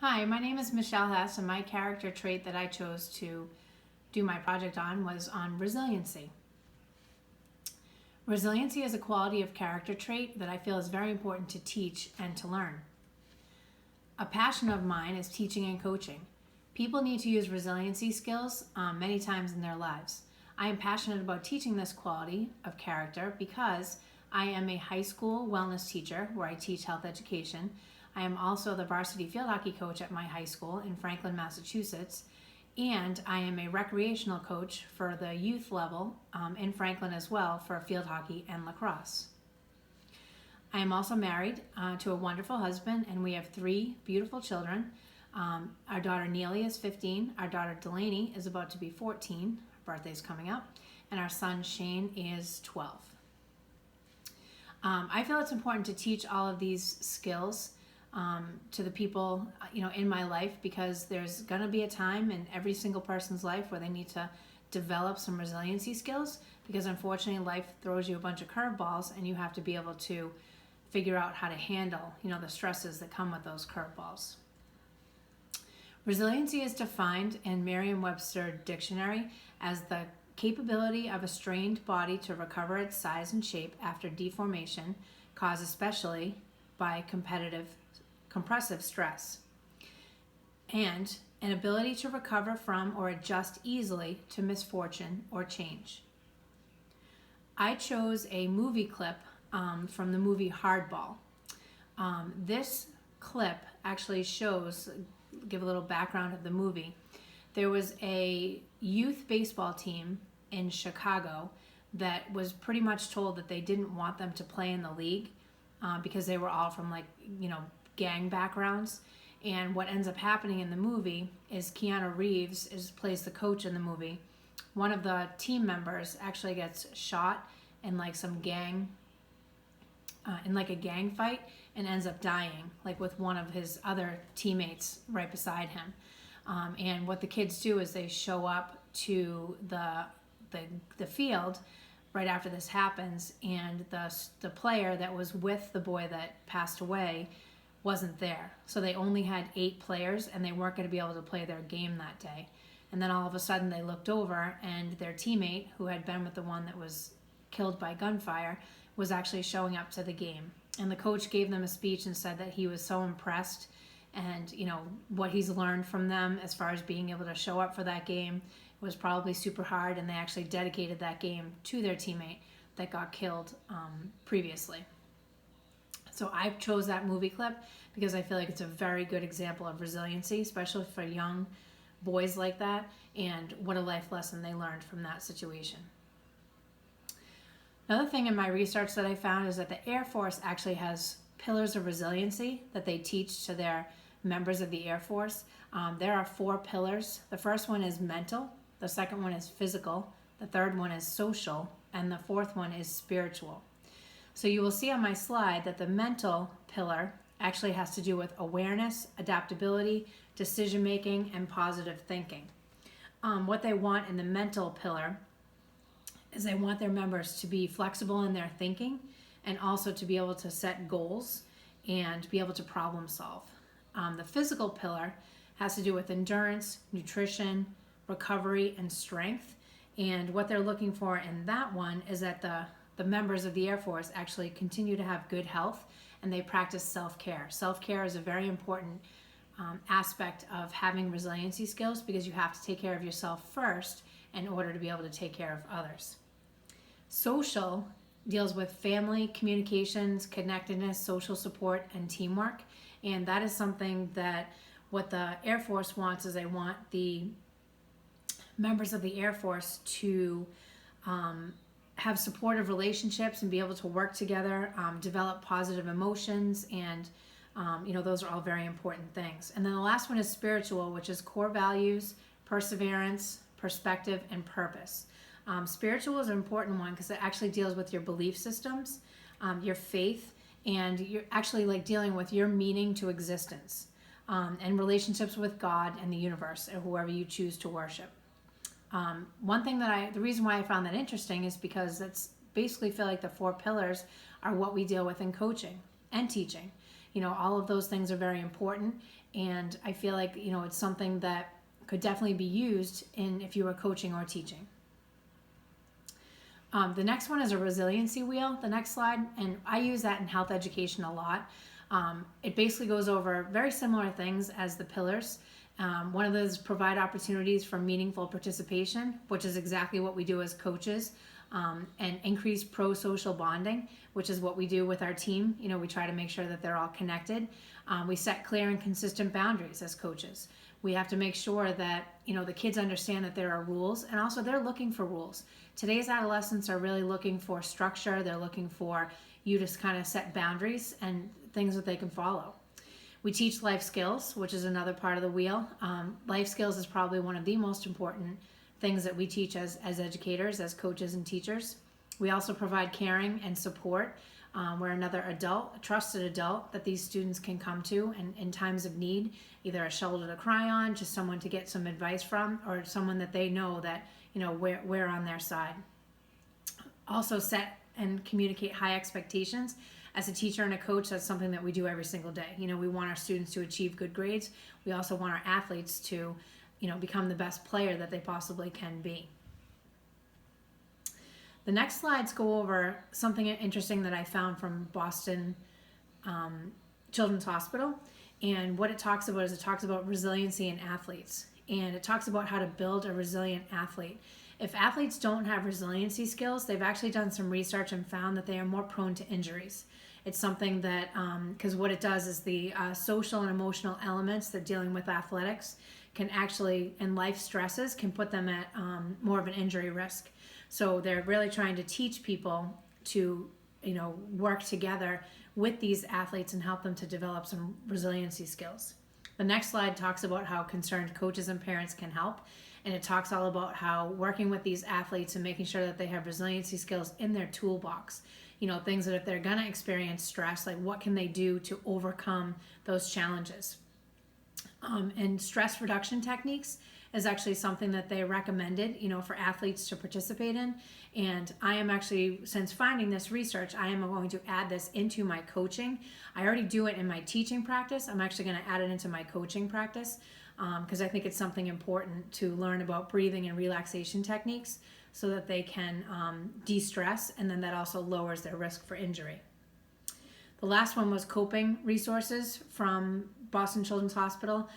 Hi, my name is Michelle Hess, and my character trait that I chose to do my project on was on resiliency. Resiliency is a quality of character trait that I feel is very important to teach and to learn. A passion of mine is teaching and coaching. People need to use resiliency skills many times in their lives. I am passionate about teaching this quality of character because I am a high school wellness teacher where I teach health education. I am also the varsity field hockey coach at my high school in Franklin, Massachusetts, and I am a recreational coach for the youth level in Franklin as well for field hockey and lacrosse. I am also married to a wonderful husband, and we have 3 beautiful children. Our daughter Neely is 15, our daughter Delaney is about to be 14, her birthday's coming up, and our son Shane is 12. I feel it's important to teach all of these skills to the people in my life, because there's going to be a time in every single person's life where they need to develop some resiliency skills, because unfortunately life throws you a bunch of curveballs and you have to be able to figure out how to handle the stresses that come with those curveballs. Resiliency is defined in Merriam-Webster dictionary as the capability of a strained body to recover its size and shape after deformation caused especially by compressive stress, and an ability to recover from or adjust easily to misfortune or change. I chose a movie clip from the movie Hardball. This clip actually give a little background of the movie. There was a youth baseball team in Chicago that was pretty much told that they didn't want them to play in the league because they were all from gang backgrounds. And what ends up happening in the movie is Keanu Reeves plays the coach in the movie. One of the team members actually gets shot in a gang fight and ends up dying, with one of his other teammates right beside him. And what the kids do is they show up to the field right after this happens, and the player that was with the boy that passed away wasn't there. So they only had 8 players, and they weren't going to be able to play their game that day. And then all of a sudden they looked over, and their teammate, who had been with the one that was killed by gunfire, was actually showing up to the game. And the coach gave them a speech and said that he was so impressed and what he's learned from them as far as being able to show up for that game was probably super hard, and they actually dedicated that game to their teammate that got killed previously. So I chose that movie clip because I feel like it's a very good example of resiliency, especially for young boys like that, and what a life lesson they learned from that situation. Another thing in my research that I found is that the Air Force actually has pillars of resiliency that they teach to their members of the Air Force. There are 4 pillars. The first one is mental, the second one is physical, the third one is social, and the fourth one is spiritual. So you will see on my slide that the mental pillar actually has to do with awareness, adaptability, decision-making, and positive thinking. What they want in the mental pillar is they want their members to be flexible in their thinking and also to be able to set goals and be able to problem solve. The physical pillar has to do with endurance, nutrition, recovery, and strength. And what they're looking for in that one is that the members of the Air Force actually continue to have good health, and they practice self-care. Self-care is a very important aspect of having resiliency skills, because you have to take care of yourself first in order to be able to take care of others. Social deals with family, communications, connectedness, social support, and teamwork. And that is something that what the Air Force wants is they want the members of the Air Force to have supportive relationships and be able to work together, develop positive emotions, and those are all very important things. And then the last one is spiritual, which is core values, perseverance, perspective, and purpose. Spiritual is an important one because it actually deals with your belief systems, your faith, and you're actually dealing with your meaning to existence, and relationships with God and the universe, or whoever you choose to worship. The reason why I found that interesting is because it's basically feel like the 4 pillars are what we deal with in coaching and teaching. All of those things are very important, and I feel like, it's something that could definitely be used if you were coaching or teaching. The next one is a resiliency wheel, the next slide, and I use that in health education a lot. It basically goes over very similar things as the pillars. One of those provide opportunities for meaningful participation, which is exactly what we do as coaches, and increase pro-social bonding, which is what we do with our team. We try to make sure that they're all connected. We set clear and consistent boundaries as coaches. We have to make sure that, the kids understand that there are rules, and also they're looking for rules. Today's adolescents are really looking for structure. They're looking for you to kind of set boundaries and things that they can follow. We teach life skills, which is another part of the wheel. Life skills is probably one of the most important things that we teach as educators, as coaches and teachers. We also provide caring and support. We're another adult, a trusted adult that these students can come to in times of need, either a shoulder to cry on, just someone to get some advice from, or someone that they know that, we're on their side. Also set and communicate high expectations. As a teacher and a coach, that's something that we do every single day. We want our students to achieve good grades. We also want our athletes to, become the best player that they possibly can be. The next slides go over something interesting that I found from Boston Children's Hospital. And what it talks about is it talks about resiliency in athletes. And it talks about how to build a resilient athlete. If athletes don't have resiliency skills, they've actually done some research and found that they are more prone to injuries. It's something that, because what it does is the social and emotional elements that dealing with athletics can actually, and life stresses, can put them at more of an injury risk. So they're really trying to teach people to, work together with these athletes and help them to develop some resiliency skills. The next slide talks about how concerned coaches and parents can help. And it talks all about how working with these athletes and making sure that they have resiliency skills in their toolbox. Things that if they're going to experience stress, like what can they do to overcome those challenges? And stress reduction techniques is actually something that they recommended, for athletes to participate in. And I am actually, since finding this research, I am going to add this into my coaching. I already do it in my teaching practice. I'm actually going to add it into my coaching practice because I think it's something important to learn about breathing and relaxation techniques so that they can de-stress, and then that also lowers their risk for injury. The last one was coping resources from Boston Children's Hospital.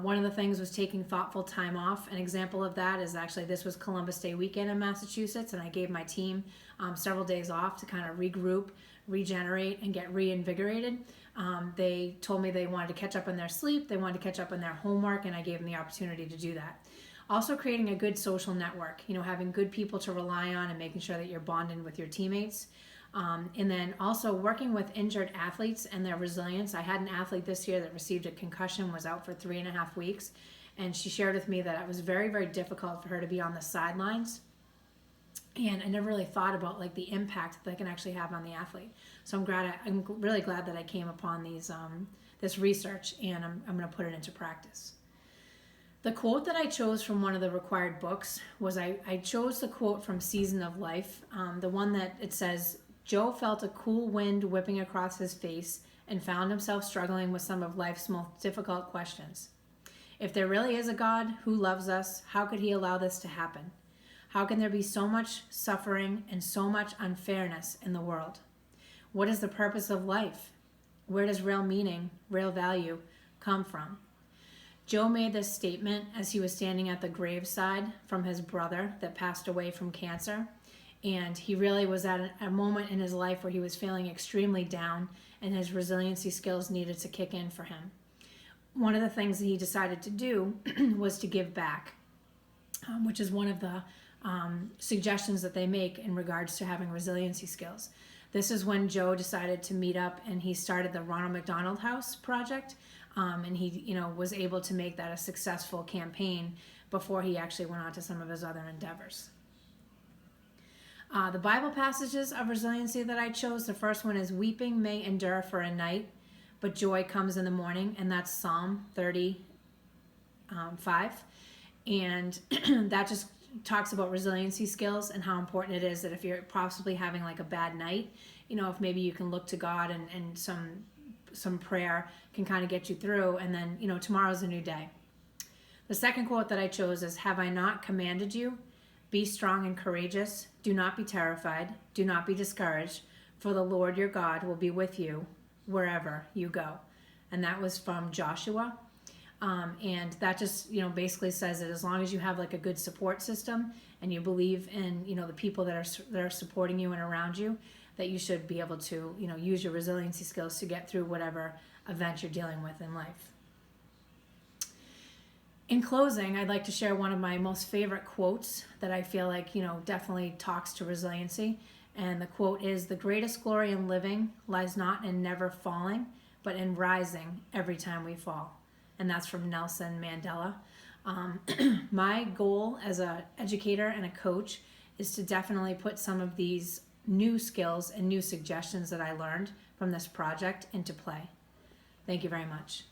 One of the things was taking thoughtful time off. An example of that is actually this was Columbus Day weekend in Massachusetts, and I gave my team several days off to kind of regroup, regenerate, and get reinvigorated. They told me they wanted to catch up on their sleep, they wanted to catch up on their homework, and I gave them the opportunity to do that. Also creating a good social network, having good people to rely on and making sure that you're bonding with your teammates. And then also working with injured athletes and their resilience. I had an athlete this year that received a concussion, was out for 3.5 weeks, and she shared with me that it was very, very difficult for her to be on the sidelines. And I never really thought about the impact that they can actually have on the athlete. So I'm really glad that I came upon this research, and I'm going to put it into practice. The quote that I chose from one of the required books was I chose the quote from Season of Life, the one that it says, "Joe felt a cool wind whipping across his face and found himself struggling with some of life's most difficult questions. If there really is a God who loves us, how could he allow this to happen? How can there be so much suffering and so much unfairness in the world? What is the purpose of life? Where does real meaning, real value come from?" Joe made this statement as he was standing at the graveside from his brother that passed away from cancer. And he really was at a moment in his life where he was feeling extremely down, and his resiliency skills needed to kick in for him. One of the things that he decided to do was to give back, which is one of the suggestions that they make in regards to having resiliency skills. This is when Joe decided to meet up, and he started the Ronald McDonald House project, and he was able to make that a successful campaign before he actually went on to some of his other endeavors. The Bible passages of resiliency that I chose, the first one is, "Weeping may endure for a night, but joy comes in the morning," and that's Psalm 35. And that just talks about resiliency skills and how important it is that if you're possibly having a bad night, if maybe you can look to God and some some prayer can kind of get you through, and then, you know, tomorrow's a new day. The second quote that I chose is, "Have I not commanded you? Be strong and courageous. Do not be terrified. Do not be discouraged, for the Lord your God will be with you wherever you go." And that was from Joshua. And that just, you know, basically says that as long as you have like a good support system and you believe in, you know, the people that are supporting you and around you, that you should be able to, you know, use your resiliency skills to get through whatever event you're dealing with in life. In closing, I'd like to share one of my most favorite quotes that I feel like, you know, definitely talks to resiliency. And the quote is, "The greatest glory in living lies not in never falling, but in rising every time we fall." And that's from Nelson Mandela. My goal as an educator and a coach is to definitely put some of these new skills and new suggestions that I learned from this project into play. Thank you very much.